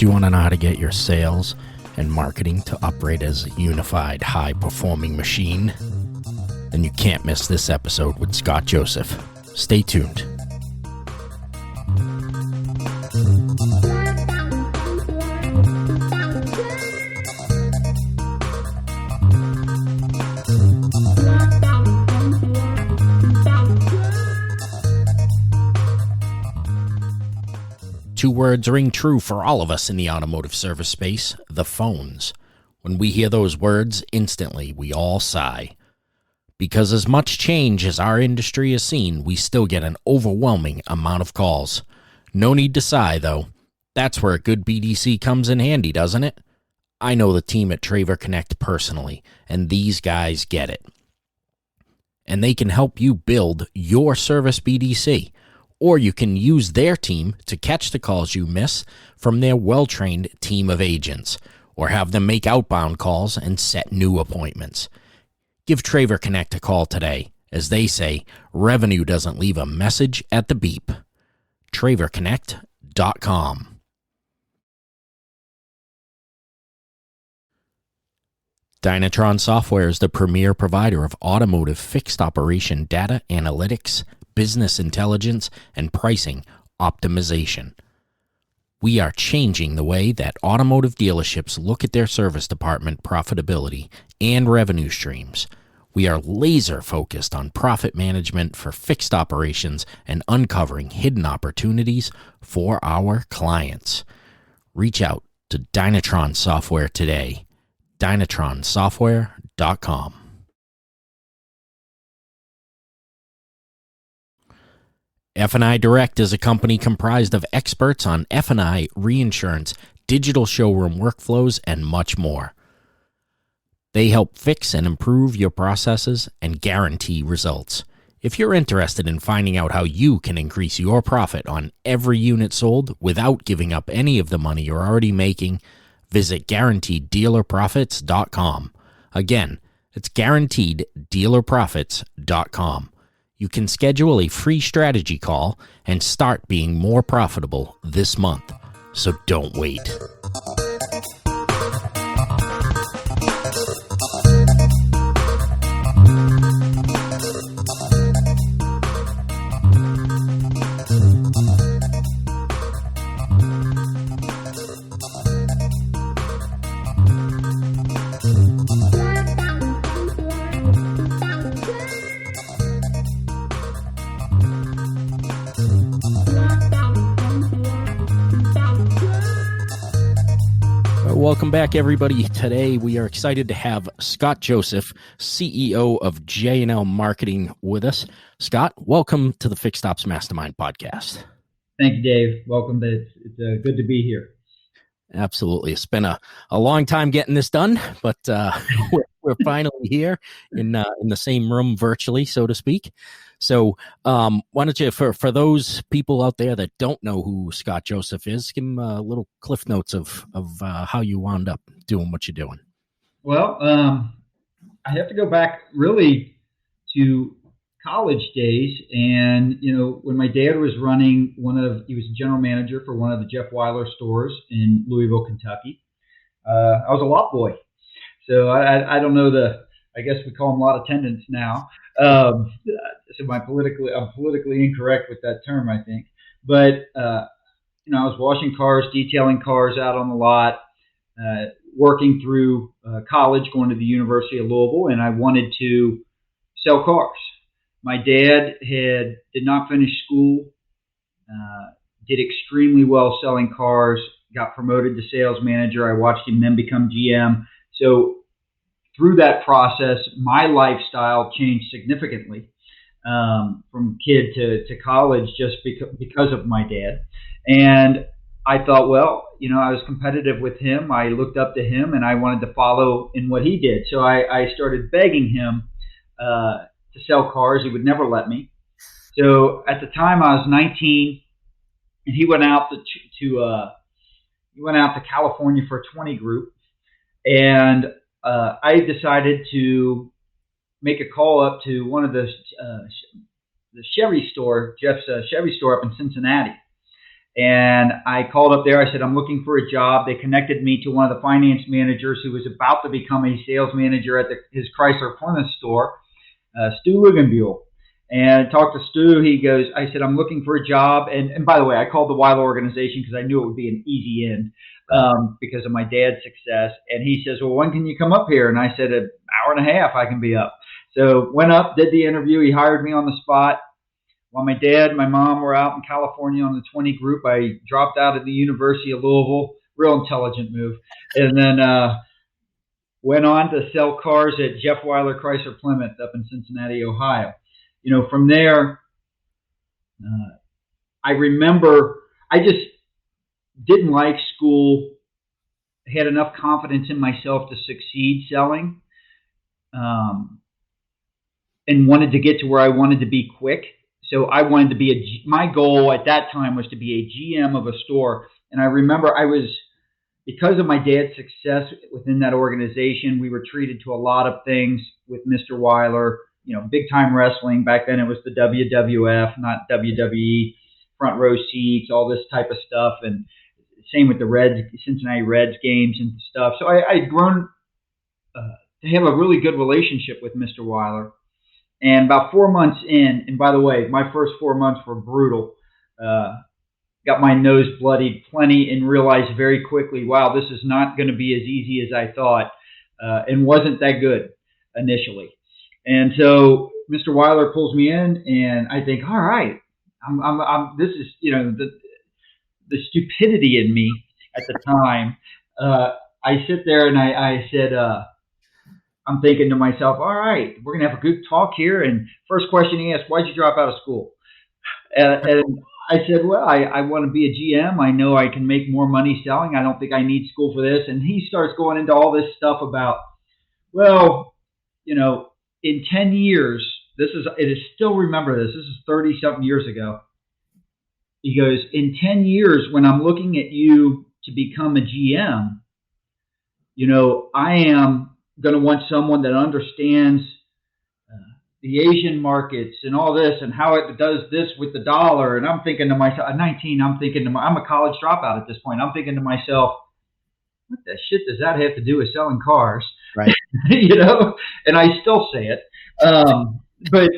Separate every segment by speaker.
Speaker 1: Do you want to know how to get your sales and marketing to operate as a unified, high-performing machine? Then you can't miss this episode with Scott Joseph. Stay tuned. Two words ring true for all of us in the automotive service space: the phones. When we hear those words, instantly we all sigh. Because as much change as our industry has seen, we still get an overwhelming amount of calls. No need to sigh, though. That's where a good BDC comes in handy, doesn't it? I know the team at Traver Connect personally, and these guys get it. And they can help you build your service BDC. Or you can use their team to catch the calls you miss from their well-trained team of agents, or have them make outbound calls and set new appointments. Give Traver Connect a call today. As they say, revenue doesn't leave a message at the beep. TraverConnect.com. Dynatron Software is the premier provider of automotive fixed operation data analytics, business intelligence, and pricing optimization. We are changing the way that automotive dealerships look at their service department profitability and revenue streams. We are laser focused on profit management for fixed operations and uncovering hidden opportunities for our clients. Reach out to Dynatron Software today. DynatronSoftware.com. F&I Direct is a company comprised of experts on F&I, reinsurance, digital showroom workflows, and much more. They help fix and improve your processes and guarantee results. If you're interested in finding out how you can increase your profit on every unit sold without giving up any of the money you're already making, visit GuaranteedDealerProfits.com. Again, it's GuaranteedDealerProfits.com. You can schedule a free strategy call and start being more profitable this month. So don't wait. Welcome back, everybody. Today, we are excited to have Scott Joseph, CEO of J&amp Marketing, with us. Scott, welcome to the Fixed Ops Mastermind podcast.
Speaker 2: Thank you, Dave. Welcome. It's good to be here.
Speaker 1: Absolutely. It's been a long time getting this done, but we're finally here in the same room virtually, so to speak. So why don't you, for those people out there that don't know who Scott Joseph is, give them a little cliff notes of how you wound up doing what you're doing.
Speaker 2: Well, I have to go back really to college days. And, when my dad was running he was a general manager for one of the Jeff Weiler stores in Louisville, Kentucky. I was a lot boy. So I don't know I guess we call them lot attendants now. So I'm politically incorrect with that term, I think. But, I was washing cars, detailing cars out on the lot, working through college, going to the University of Louisville, and I wanted to sell cars. My dad did not finish school, did extremely well selling cars, got promoted to sales manager. I watched him then become GM. So through that process, my lifestyle changed significantly from kid to college just because of my dad. And I thought, well, I was competitive with him. I looked up to him and I wanted to follow in what he did. So I started begging him to sell cars. He would never let me. So at the time I was 19 and he went out to California for a 20 group. And I decided to make a call up to one of the Chevy store, Jeff's Chevy store up in Cincinnati. And I called up there. I said, I'm looking for a job. They connected me to one of the finance managers who was about to become a sales manager at his Chrysler Plymouth store, Stu Luganbuehl. And I talked to Stu. He goes, I said, I'm looking for a job. And by the way, I called the Weiler organization because I knew it would be an easy end because of my dad's success. And he says, well, when can you come up here? And I said, an hour and a half I can be up. So went up, did the interview. He hired me on the spot. While my dad and my mom were out in California on the 20 group, I dropped out of the University of Louisville. Real intelligent move. And then went on to sell cars at Jeff Weiler Chrysler Plymouth up in Cincinnati, Ohio. From there, I remember I just didn't like school, had enough confidence in myself to succeed selling, and wanted to get to where I wanted to be quick. So I wanted to be my goal at that time was to be a GM of a store. And I remember because of my dad's success within that organization, we were treated to a lot of things with Mr. Weiler, big time wrestling. Back then it was the WWF, not WWE, front row seats, all this type of stuff. And same with the Cincinnati Reds games and stuff. So I'd grown to have a really good relationship with Mr. Weiler. And about 4 months in, and by the way, my first 4 months were brutal. Got my nose bloodied plenty and realized very quickly, wow, this is not going to be as easy as I thought, and wasn't that good initially. And so Mr. Weiler pulls me in, and I think, all right, this is, the stupidity in me at the time. I sit there and I said, I'm thinking to myself, all right, we're going to have a good talk here. And first question he asked, why'd you drop out of school? And I said, well, I want to be a GM. I know I can make more money selling. I don't think I need school for this. And he starts going into all this stuff about, well, in 10 years, still remember this is 30 something years ago. He goes, in 10 years, when I'm looking at you to become a GM, I am going to want someone that understands the Asian markets and all this and how it does this with the dollar. And I'm thinking to myself, at 19, I'm a college dropout at this point. I'm thinking to myself, what the shit does that have to do with selling cars?
Speaker 1: Right.
Speaker 2: And I still say it. But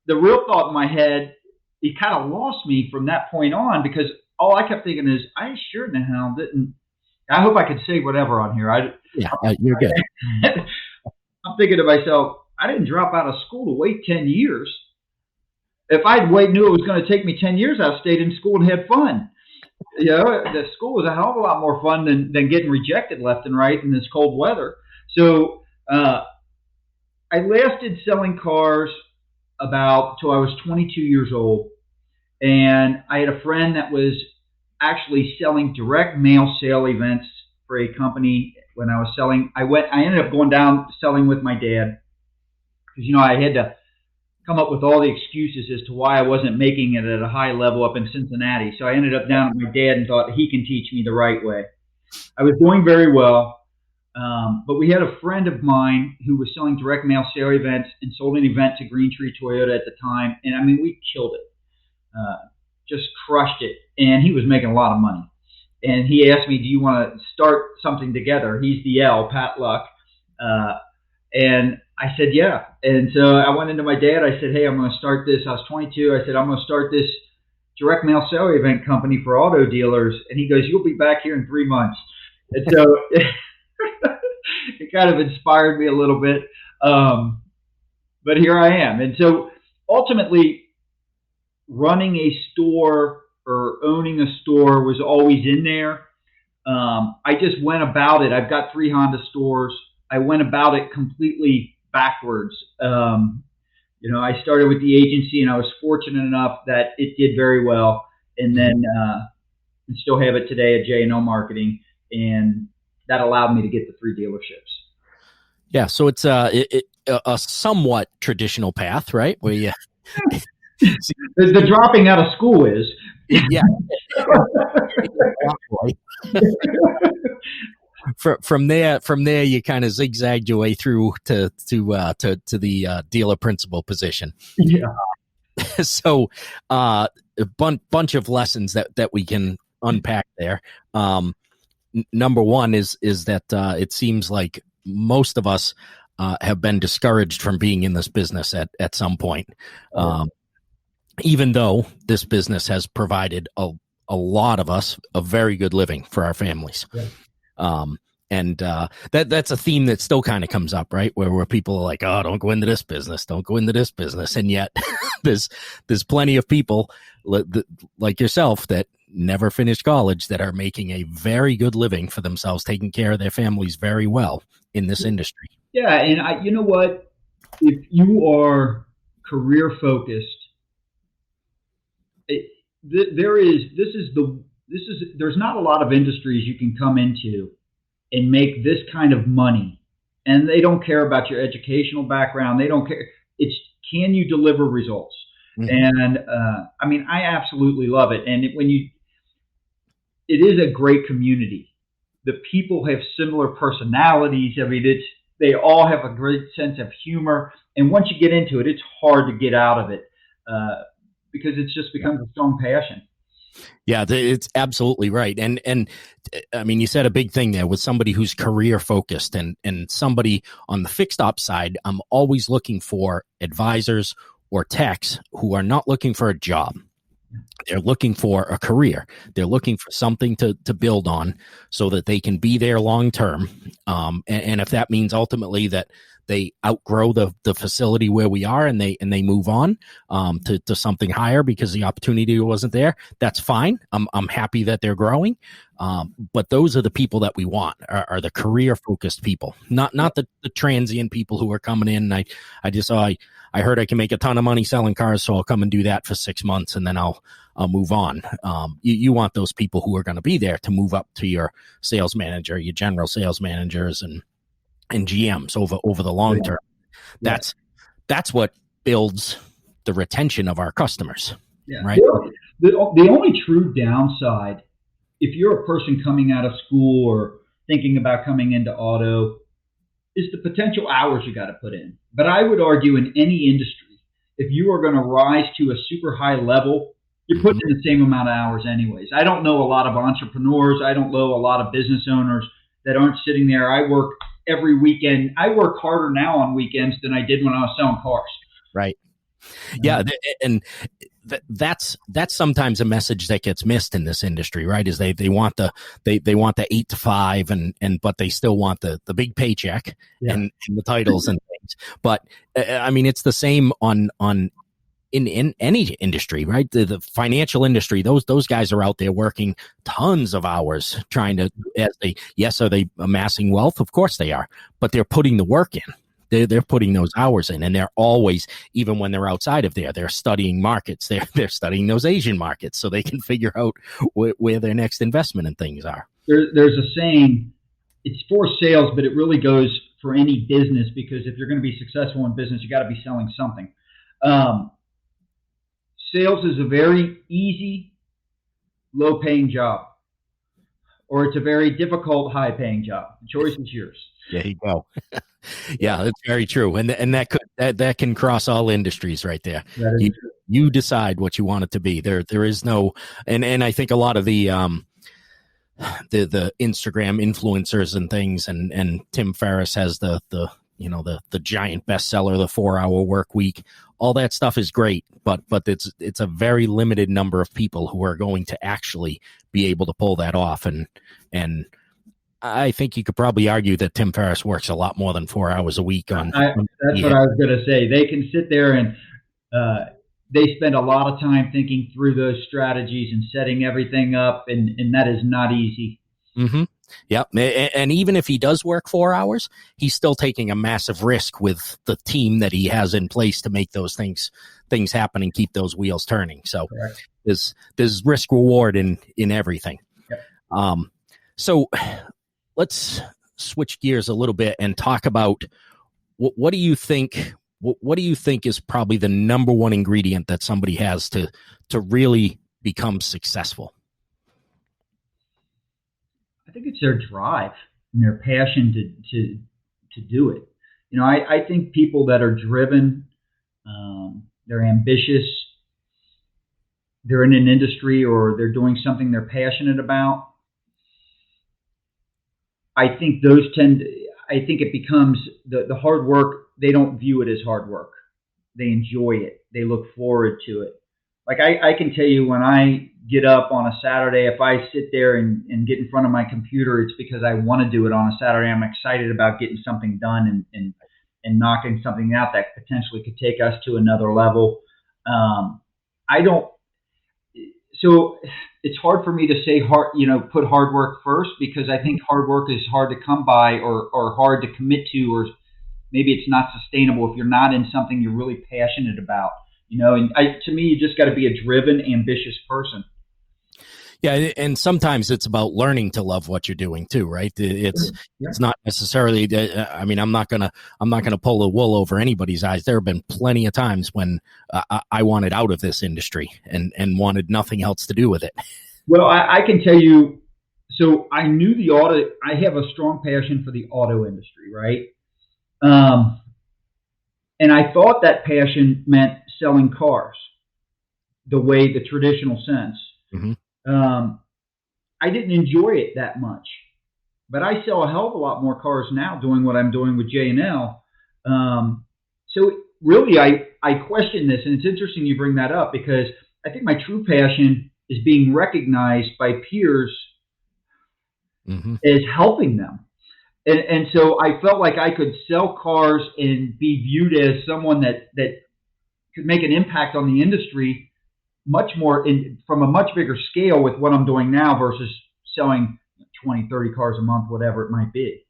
Speaker 2: the real thought in my head, it kind of lost me from that point on because all I kept thinking is, I sure in the hell didn't. I hope I could say whatever on here.
Speaker 1: You're good.
Speaker 2: I'm thinking to myself, I didn't drop out of school to wait 10 years. If knew it was going to take me 10 years, I stayed in school and had fun. The school was a hell of a lot more fun than getting rejected left and right in this cold weather. So I lasted selling cars till I was 22 years old. And I had a friend that was actually selling direct mail sale events for a company when I was selling. I ended up going down selling with my dad because, I had to come up with all the excuses as to why I wasn't making it at a high level up in Cincinnati. So I ended up down with my dad and thought he can teach me the right way. I was doing very well, but we had a friend of mine who was selling direct mail sale events and sold an event to Green Tree Toyota at the time. And we killed it. Just crushed it. And he was making a lot of money. And he asked me, do you want to start something together? He's the L, Pat Luck. And I said, yeah. And so I went into my dad. I said, hey, I'm going to start this. I was 22. I said, I'm going to start this direct mail sale event company for auto dealers. And he goes, you'll be back here in 3 months. And so it kind of inspired me a little bit. But here I am. And so ultimately, running a store or owning a store was always in there. I just went about it. I've got 3 Honda stores. I went about it completely backwards. I started with the agency, and I was fortunate enough that it did very well. And then and still have it today at J&amp Marketing, and that allowed me to get the 3 dealerships.
Speaker 1: Yeah, so it's a somewhat traditional path, right? Where you
Speaker 2: the dropping out of school is.
Speaker 1: Yeah. From there, you kind of zigzagged your way through to the dealer principal position.
Speaker 2: Yeah.
Speaker 1: So, a bunch of lessons that we can unpack there. Number one is that it seems like most of us have been discouraged from being in this business at some point. Even though this business has provided a lot of us a very good living for our families.
Speaker 2: Yeah.
Speaker 1: And that's a theme that still kind of comes up, right? Where people are like, "Oh, don't go into this business, don't go into this business," and yet there's plenty of people like yourself that never finished college that are making a very good living for themselves, taking care of their families very well in this industry.
Speaker 2: Yeah, and you know what? If you are career focused, there's not a lot of industries you can come into and make this kind of money, and they don't care about your educational background. They don't care. It's, can you deliver results? Mm-hmm. And I mean, I absolutely love it. And it is a great community. The people have similar personalities. I mean, they all have a great sense of humor. And once you get into it, it's hard to get out of it because it's just becomes a strong passion.
Speaker 1: Yeah, it's absolutely right. And I mean, you said a big thing there with somebody who's career focused and somebody on the fixed ops side. I'm always looking for advisors or techs who are not looking for a job. They're looking for a career. They're looking for something to build on so that they can be there long term. And if that means ultimately that they outgrow the facility where we are and they move on to something higher because the opportunity wasn't there, that's fine. I'm happy that they're growing. But those are the people that we want are the career focused people, not the transient people who are coming in. I heard I can make a ton of money selling cars, so I'll come and do that for 6 months and then I'll move on. You want those people who are going to be there to move up to your sales manager, your general sales managers and GMs over the long term. That's what builds the retention of our customers.
Speaker 2: Yeah.
Speaker 1: Right.
Speaker 2: The only true downside, if you're a person coming out of school or thinking about coming into auto, is the potential hours you got to put in. But I would argue in any industry, if you are going to rise to a super high level, you're putting in the same amount of hours anyways. I don't know a lot of entrepreneurs. I don't know a lot of business owners that aren't sitting there. I work every weekend. I work harder now on weekends than I did when I was selling cars.
Speaker 1: Right. Yeah. And that's sometimes a message that gets missed in this industry, right? Is they want the 8 to 5 and but they still want the big paycheck and the titles and things. But I mean, it's the same in any industry, right? The financial industry, those guys are out there working tons of hours trying to, are they amassing wealth? Of course they are, but they're putting the work in. They're putting those hours in, and they're always, even when they're outside of there, they're studying markets. They're studying those Asian markets so they can figure out where their next investment and things are.
Speaker 2: There's a saying, it's for sales, but it really goes for any business, because if you're going to be successful in business, you got to be selling something. Sales is a very easy, low-paying job, or it's a very difficult, high-paying job. The choice is yours.
Speaker 1: There you go. Yeah, that's very true, and that can cross all industries right there. You decide what you want it to be. There is no, and I think a lot of the Instagram influencers and things, and Tim Ferriss has the giant bestseller, the 4-Hour Work Week. All that stuff is great, but it's a very limited number of people who are going to actually be able to pull that off, and I think you could probably argue that Tim Ferriss works a lot more than 4 hours a week on.
Speaker 2: That's what I was going to say. They can sit there and they spend a lot of time thinking through those strategies and setting everything up, and that is not easy.
Speaker 1: Mm-hmm. Yep. And even if he does work 4 hours, he's still taking a massive risk with the team that he has in place to make those things happen and keep those wheels turning. So there's risk reward in everything. Yep. So let's switch gears a little bit and talk about what do you think? What do you think is probably the number one ingredient that somebody has to really become successful?
Speaker 2: I think it's their drive and their passion to do it. I think people that are driven, they're ambitious, they're in an industry or they're doing something they're passionate about, I think I think it becomes the hard work. They don't view it as hard work. They enjoy it. They look forward to it. Like I can tell you when I get up on a Saturday, if I sit there and get in front of my computer, it's because I want to do it on a Saturday. I'm excited about getting something done and knocking something out that potentially could take us to another level. I don't, so it's hard for me to say put hard work first, because I think hard work is hard to come by, or hard to commit to, or maybe it's not sustainable if you're not in something you're really passionate about. To me, you just got to be a driven, ambitious person.
Speaker 1: Yeah, and sometimes it's about learning to love what you're doing too, right? It's not necessarily. I mean, I'm not gonna pull the wool over anybody's eyes. There have been plenty of times when I wanted out of this industry and wanted nothing else to do with it.
Speaker 2: Well, I can tell you. So I knew the auto. I have a strong passion for the auto industry, right? And I thought that passion meant selling cars, the traditional sense.
Speaker 1: Mm-hmm.
Speaker 2: I didn't enjoy it that much, but I sell a hell of a lot more cars now doing what I'm doing with J&L. So really, I question this, and it's interesting you bring that up, because I think my true passion is being recognized by peers as helping them. And so I felt like I could sell cars and be viewed as someone that could make an impact on the industry much more from a much bigger scale with what I'm doing now versus selling 20, 30 cars a month, whatever it might be.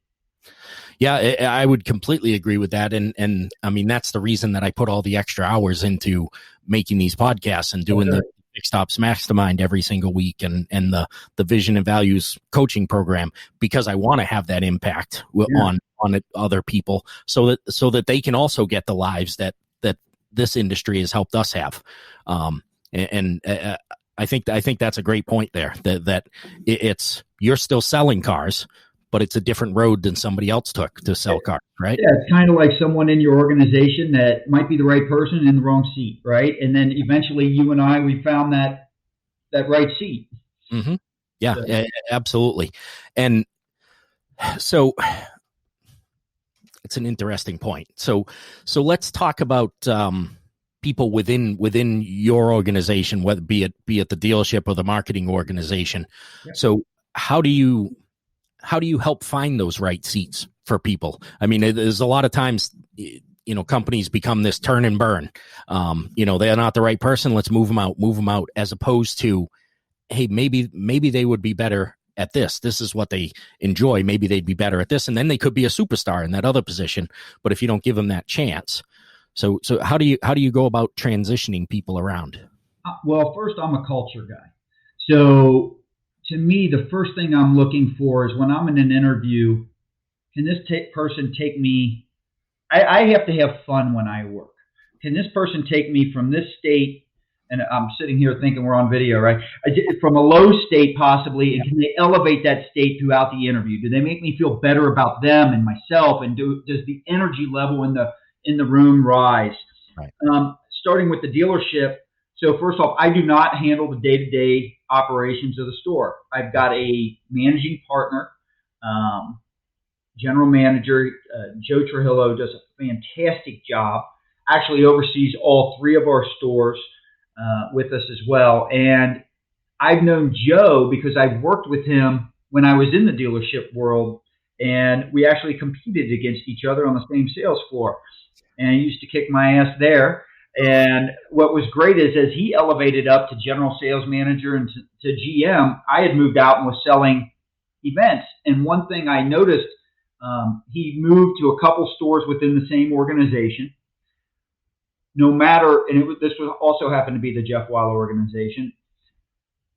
Speaker 1: Yeah, I would completely agree with that. And I mean, that's the reason that I put all the extra hours into making these podcasts and doing the Fixed Ops Mastermind every single week and the Vision and Values coaching program, because I want to have that impact on other people so that they can also get the lives that this industry has helped us have. I think that's a great point there, that it's, you're still selling cars, but it's a different road than somebody else took to sell cars, right?
Speaker 2: Yeah, it's kind of like someone in your organization that might be the right person in the wrong seat, right? And then eventually you and I, we found that right seat.
Speaker 1: Mm-hmm. Yeah, so. Absolutely. And so it's an interesting point. So let's talk about people within your organization, whether be it the dealership or the marketing organization. Yeah. So how do you help find those right seats for people? I mean, there's a lot of times, companies become this turn and burn. They're not the right person. Let's move them out, as opposed to, hey, maybe they would be better at this. This is what they enjoy. Maybe they'd be better at this. And then they could be a superstar in that other position. But if you don't give them that chance. So how do you go about transitioning people around?
Speaker 2: Well, first, I'm a culture guy. So to me, the first thing I'm looking for is, when I'm in an interview, can this person take me? I have to have fun when I work. Can this person take me from this state? And I'm sitting here thinking we're on video, right? From a low state possibly, and can they elevate that state throughout the interview? Do they make me feel better about them and myself? And does the energy level in the room rise?
Speaker 1: Right.
Speaker 2: Starting with the dealership. So first off, I do not handle the day-to-day operations of the store. I've got a managing partner, general manager, Joe Trujillo, does a fantastic job. Actually oversees all three of our stores with us as well. And I've known Joe because I've worked with him when I was in the dealership world, and we actually competed against each other on the same sales floor. And he used to kick my ass there. And what was great is, as he elevated up to general sales manager and to GM, I had moved out and was selling events. And one thing I noticed, he moved to a couple stores within the same organization. No matter, and this was also happened to be the Jeff Weiler organization,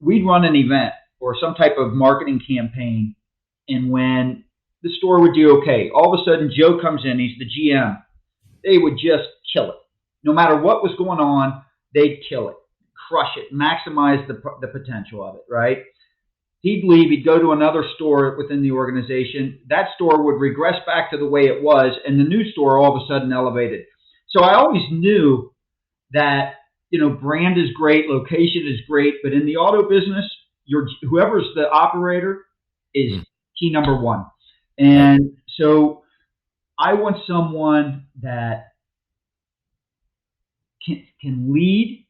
Speaker 2: we'd run an event or some type of marketing campaign. And when the store would do okay, all of a sudden Joe comes in, he's the GM. They would just kill it. No matter what was going on, they'd kill it, crush it, maximize the potential of it, right? He'd leave, he'd go to another store within the organization. That store would regress back to the way it was, and the new store all of a sudden elevated. So I always knew that brand is great, location is great, but in the auto business, whoever's the operator is key number one. And so I want someone that can lead,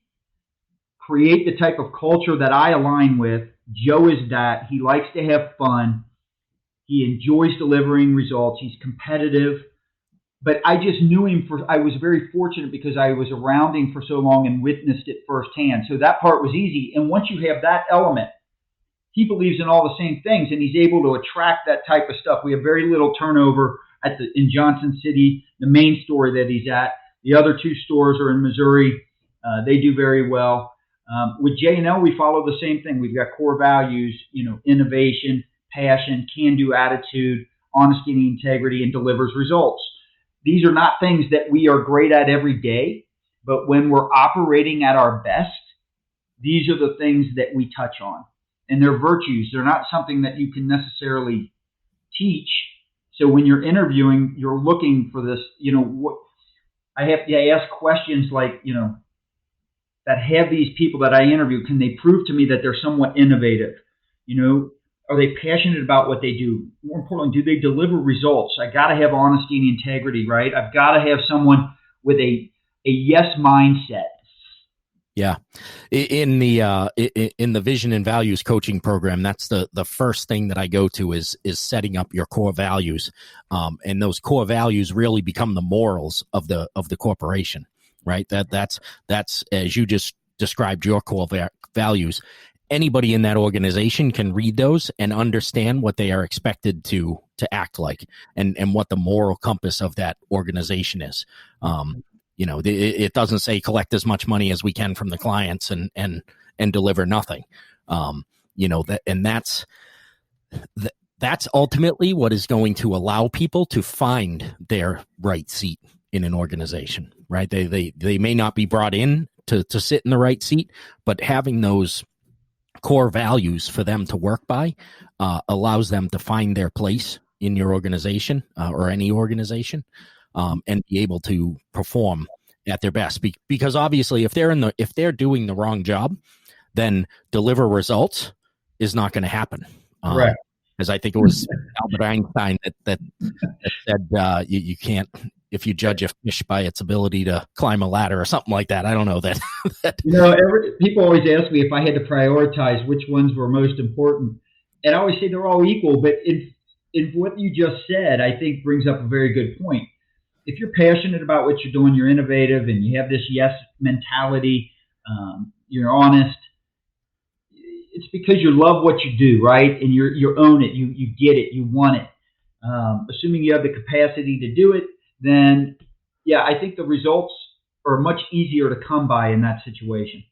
Speaker 2: create the type of culture that I align with. Joe is that. He likes to have fun. He enjoys delivering results. He's competitive. But I just knew him I was very fortunate because I was around him for so long and witnessed it firsthand. So that part was easy. And once you have that element, he believes in all the same things, and he's able to attract that type of stuff. We have very little turnover in Johnson City, the main store that he's at. The other two stores are in Missouri. They do very well. With J&L, we follow the same thing. We've got core values, innovation, passion, can-do attitude, honesty and integrity, and delivers results. These are not things that we are great at every day, but when we're operating at our best, these are the things that we touch on. And they're virtues. They're not something that you can necessarily teach. So when you're interviewing, you're looking for this, what I ask questions like, that have these people that I interview, can they prove to me that they're somewhat innovative? Are they passionate about what they do? More importantly, do they deliver results? I got to have honesty and integrity, right? I've got to have someone with a yes mindset.
Speaker 1: Yeah. In the vision and values coaching program, that's the first thing that I go to is setting up your core values. And those core values really become the morals of the corporation, right? That's as you just described your core values. Anybody in that organization can read those and understand what they are expected to act like and what the moral compass of that organization is. It doesn't say collect as much money as we can from the clients and deliver nothing. That's ultimately what is going to allow people to find their right seat in an organization, right? They may not be brought in to sit in the right seat, but having those core values for them to work by allows them to find their place in your organization or any organization. And be able to perform at their best. Because obviously, if they're doing the wrong job, then deliver results is not going to happen.
Speaker 2: Correct.
Speaker 1: As I think it was Albert Einstein that said you can't, if you judge a fish by its ability to climb a ladder or something like that. I don't know that.
Speaker 2: People always ask me if I had to prioritize which ones were most important, and I always say they're all equal. But in what you just said, I think brings up a very good point. If you're passionate about what you're doing, you're innovative, and you have this yes mentality, you're honest, it's because you love what you do, right? And you own it, you get it, you want it. Assuming you have the capacity to do it, then I think the results are much easier to come by in that situation.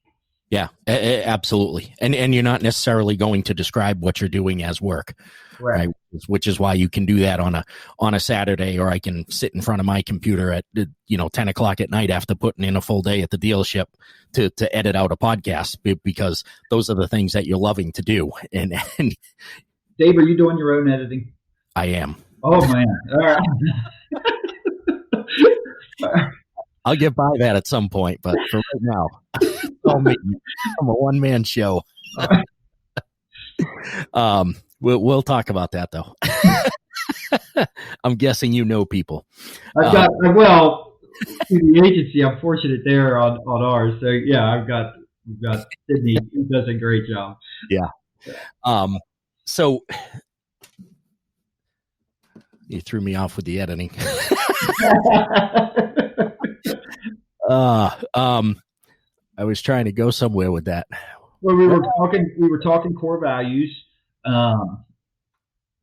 Speaker 1: Yeah, absolutely. And you're not necessarily going to describe what you're doing as work. Right. Which is why you can do that on a Saturday, or I can sit in front of my computer at 10 o'clock at night after putting in a full day at the dealership to edit out a podcast, because those are the things that you're loving to do. And
Speaker 2: Dave, are you doing your own editing?
Speaker 1: I am.
Speaker 2: Oh man! All right.
Speaker 1: I'll get by that at some point, but for right now, I'm a one-man show. We'll talk about that though. I'm guessing people.
Speaker 2: I've got through the agency. I'm fortunate there on ours. So we've got Sydney, who does a great job.
Speaker 1: Yeah. So you threw me off with the editing. I was trying to go somewhere with that.
Speaker 2: Well, we were talking core values, and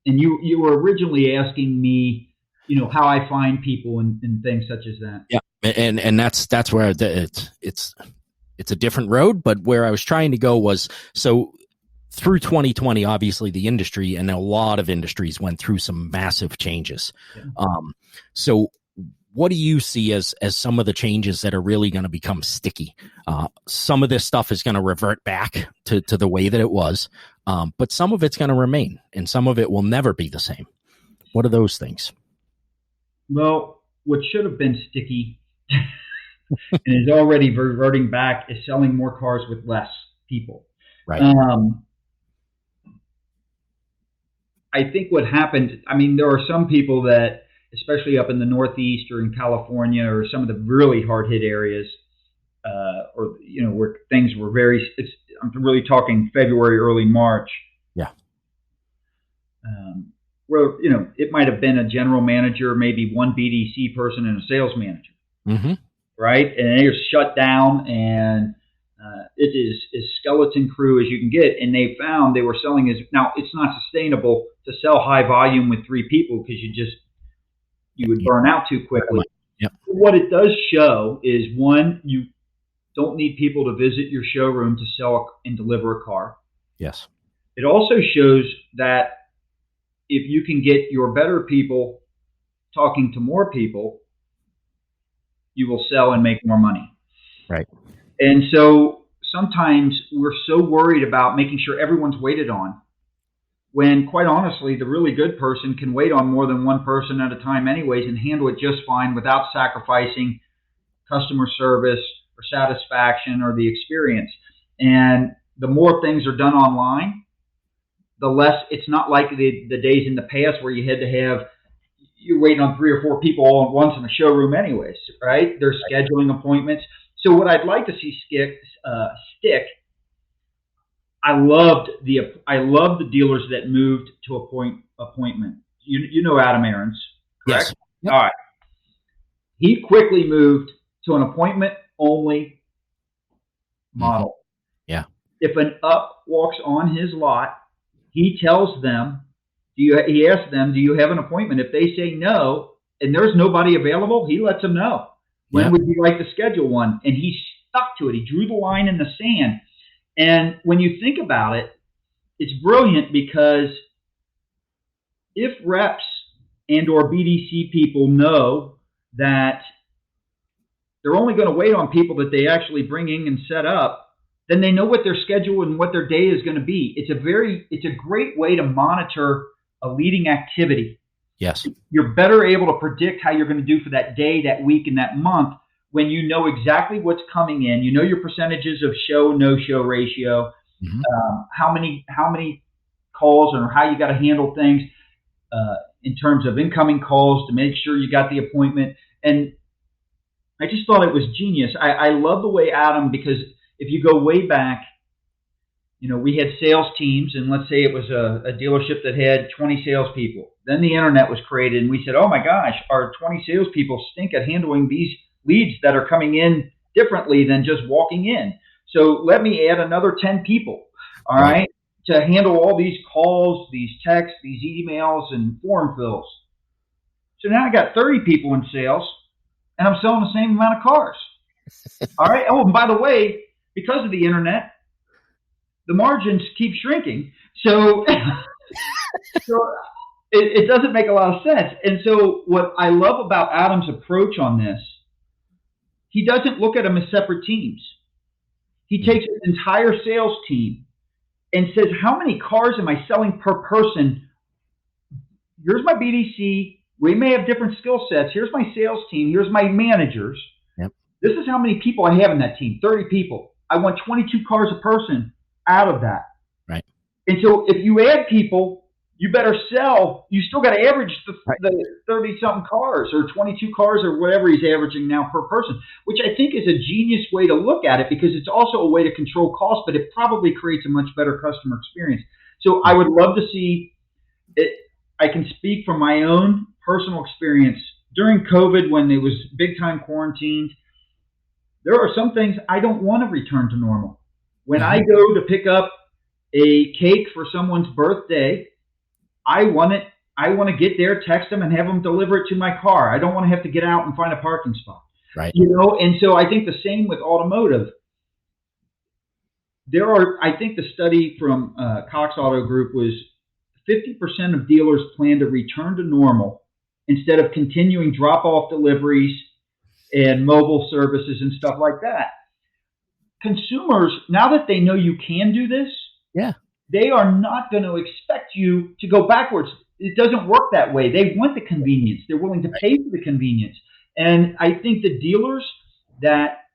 Speaker 2: you were originally asking me, how I find people and things such as that.
Speaker 1: Yeah, and that's where it's a different road, but where I was trying to go was, so through 2020, obviously the industry and a lot of industries went through some massive changes. Yeah. So what do you see as some of the changes that are really going to become sticky? Some of this stuff is going to revert back to the way that it was, but some of it's going to remain, and some of it will never be the same. What are those things?
Speaker 2: Well, what should have been sticky and is already reverting back, is selling more cars with less people.
Speaker 1: Right.
Speaker 2: Um, I think what happened, I mean, there are some people that, especially up in the Northeast or in California or some of the really hard hit areas, or where things were I'm really talking February, early March,
Speaker 1: Yeah.
Speaker 2: where it might have been a general manager, maybe one BDC person, and a sales manager,
Speaker 1: Mm-hmm.
Speaker 2: right? And they're shut down, and it is as skeleton crew as you can get. And they found they were selling now. It's not sustainable to sell high volume with 3 people because you would burn out too quickly.
Speaker 1: Yep.
Speaker 2: What it does show is, one, you don't need people to visit your showroom to sell and deliver a car.
Speaker 1: Yes.
Speaker 2: It also shows that if you can get your better people talking to more people, you will sell and make more money.
Speaker 1: Right.
Speaker 2: And so sometimes we're so worried about making sure everyone's waited on, when quite honestly, the really good person can wait on more than one person at a time anyways and handle it just fine without sacrificing customer service or satisfaction or the experience. And the more things are done online, the less, it's not like the days in the past where you had to have, you're waiting on 3 or 4 people all at once in the showroom anyways, right? They're scheduling appointments. So what I'd like to see stick, I loved the dealers that moved to appointment. You know Adam Aarons, correct?
Speaker 1: Yes. Yep.
Speaker 2: All right. He quickly moved to an appointment only model.
Speaker 1: Mm-hmm. Yeah.
Speaker 2: If an up walks on his lot, he tells them, he asks them, do you have an appointment? If they say no, and there's nobody available, he lets them know. When would you like to schedule one? And he stuck to it. He drew the line in the sand. And when you think about it, it's brilliant, because if reps and or BDC people know that they're only going to wait on people that they actually bring in and set up, then they know what their schedule and what their day is going to be. It's a great way to monitor a leading activity.
Speaker 1: Yes.
Speaker 2: You're better able to predict how you're going to do for that day, that week, and that month when you know exactly what's coming in. You know your percentages of show, no-show ratio, how many calls, or how you got to handle things in terms of incoming calls to make sure you got the appointment. And I just thought it was genius. I love the way Adam, because if you go way back, we had sales teams, and let's say it was a dealership that had 20 salespeople. Then the internet was created, and we said, oh my gosh, our 20 salespeople stink at handling these leads that are coming in differently than just walking in. So let me add another 10 people, all right, to handle all these calls, these texts, these emails, and form fills. So now I got 30 people in sales, and I'm selling the same amount of cars. All right. Oh, and by the way, because of the internet, the margins keep shrinking. So, it doesn't make a lot of sense. And so what I love about Adam's approach on this, he doesn't look at them as separate teams. He takes his entire sales team and says, how many cars am I selling per person? Here's my BDC. We may have different skill sets. Here's my sales team. Here's my managers.
Speaker 1: Yep.
Speaker 2: This is how many people I have in that team, 30 people. I want 22 cars a person out of that.
Speaker 1: Right.
Speaker 2: And so if you add people, you better sell. You still got to average the 30-something cars or 22 cars or whatever he's averaging now per person, which I think is a genius way to look at it, because it's also a way to control costs, but it probably creates a much better customer experience. So I would love to see it. I can speak from my own personal experience during COVID, when it was big time quarantined. There are some things I don't want to return to normal. When I go to pick up a cake for someone's birthday, I want to get there, text them, and have them deliver it to my car. I don't want to have to get out and find a parking spot.
Speaker 1: Right.
Speaker 2: And so I think the same with automotive. I think the study from Cox Auto Group was 50% of dealers plan to return to normal instead of continuing drop-off deliveries and mobile services and stuff like that. Consumers, now that they know you can do this, they are not going to expect you to go backwards. It doesn't work that way. They want the convenience. They're willing to pay for the convenience. And I think the dealers that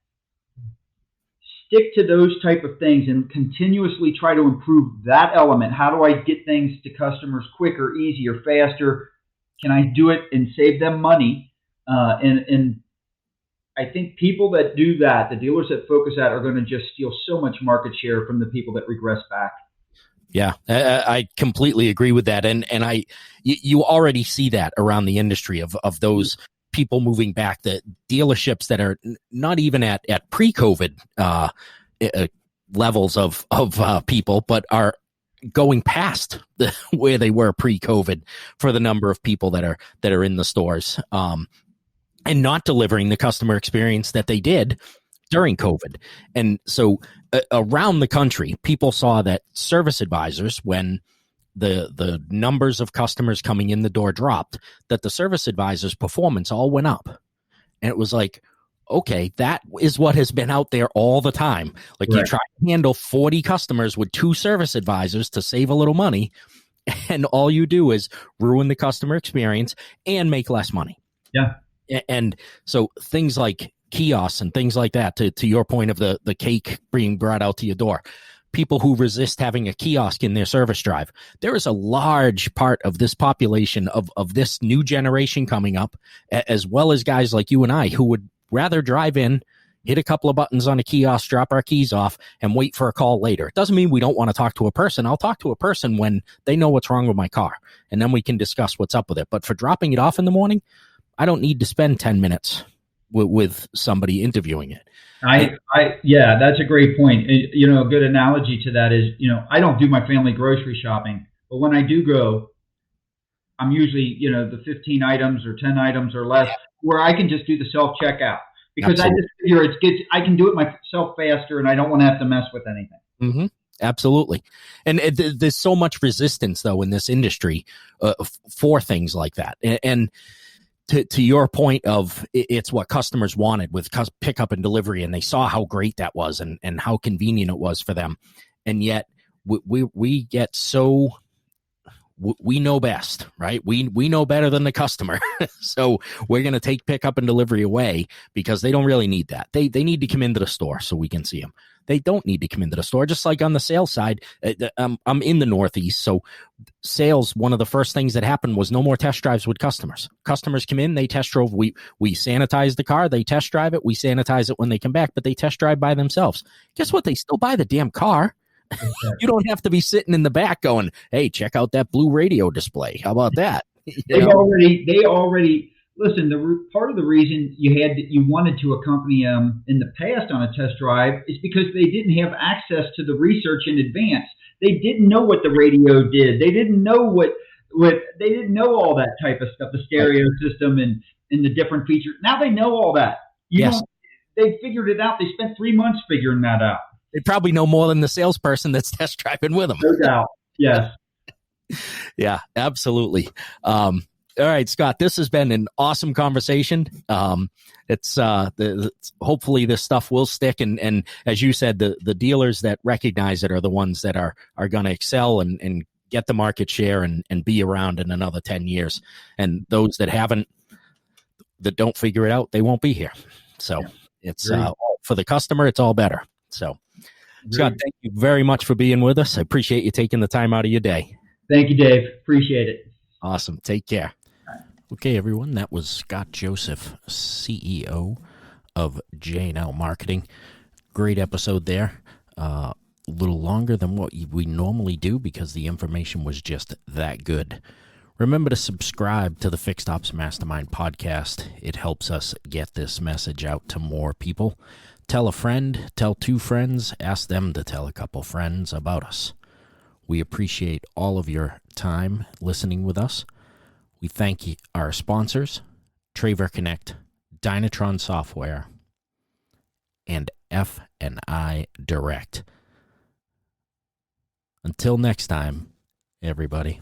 Speaker 2: stick to those type of things and continuously try to improve that element. How do I get things to customers quicker, easier, faster? Can I do it and save them money? And I think people that do that, the dealers that focus that, are going to just steal so much market share from the people that regress back.
Speaker 1: Yeah, I completely agree with that, and you already see that around the industry of those people moving back, the dealerships that are not even at pre-COVID levels of people, but are going past where they were pre-COVID for the number of people that are in the stores, and not delivering the customer experience that they did during COVID. And so around the country, people saw that service advisors, when the numbers of customers coming in the door dropped, that the service advisors' performance all went up. And it was like, okay, that is what has been out there all the time. Like, right, you try to handle 40 customers with 2 service advisors to save a little money, and all you do is ruin the customer experience and make less money.
Speaker 2: Yeah.
Speaker 1: And so things like kiosks and things like that, to your point of the cake being brought out to your door, people who resist having a kiosk in their service drive, there is a large part of this population of this new generation coming up, as well as guys like you and I, who would rather drive in, hit a couple of buttons on a kiosk, drop our keys off, and wait for a call later. It doesn't mean we don't want to talk to a person. I'll talk to a person when they know what's wrong with my car, and then we can discuss what's up with it. But for dropping it off in the morning, I don't need to spend 10 minutes with somebody interviewing it.
Speaker 2: Yeah, that's a great point. You know, a good analogy to that is, you know, I don't do my family grocery shopping, but when I do go, I'm usually, you know, the 15 items or 10 items or less, where I can just do the self checkout, because absolutely, I just figure I can do it myself faster, and I don't want to have to mess with anything.
Speaker 1: Mm-hmm. Absolutely. And there's so much resistance, though, in this industry for things like that. And to your point of, it's what customers wanted with pickup and delivery, and they saw how great that was and how convenient it was for them. And yet we get so, we know best, right? We know better than the customer. So we're going to take pickup and delivery away because they don't really need that. They need to come into the store so we can see them. They don't need to come into the store. Just like on the sales side, I'm in the Northeast, so sales, one of the first things that happened was no more test drives with customers. Customers come in, they test drove. We sanitize the car, they test drive it. We sanitize it when they come back, but they test drive by themselves. Guess what? They still buy the damn car. Exactly. You don't have to be sitting in the back going, "Hey, check out that blue radio display. How about that?"
Speaker 2: They already listen. Part of the reason you wanted to accompany them in the past on a test drive is because they didn't have access to the research in advance. They didn't know what the radio did. They didn't know they didn't know all that type of stuff, the stereo system and the different features. Now they know all that. They figured it out. They spent 3 months figuring that out.
Speaker 1: They probably know more than the salesperson that's test driving with them.
Speaker 2: No doubt. Yes.
Speaker 1: Yeah, absolutely. All right, Scott, this has been an awesome conversation. It's hopefully this stuff will stick. And as you said, the dealers that recognize it are the ones that are going to excel and get the market share and be around in another 10 years. And those that that don't figure it out, they won't be here. So it's for the customer, it's all better. So Scott, thank you very much for being with us. I appreciate you taking the time out of your day.
Speaker 2: Thank you, Dave. Appreciate it.
Speaker 1: Awesome. Take care. Okay, everyone. That was Scott Joseph, CEO of J&amp Marketing. Great episode there. A little longer than what we normally do because the information was just that good. Remember to subscribe to the Fixed Ops Mastermind podcast. It helps us get this message out to more people. Tell a friend, tell 2 friends, ask them to tell a couple friends about us. We appreciate all of your time listening with us. We thank our sponsors, Traver Connect, Dynatron Software, and F&I Direct. Until next time, everybody.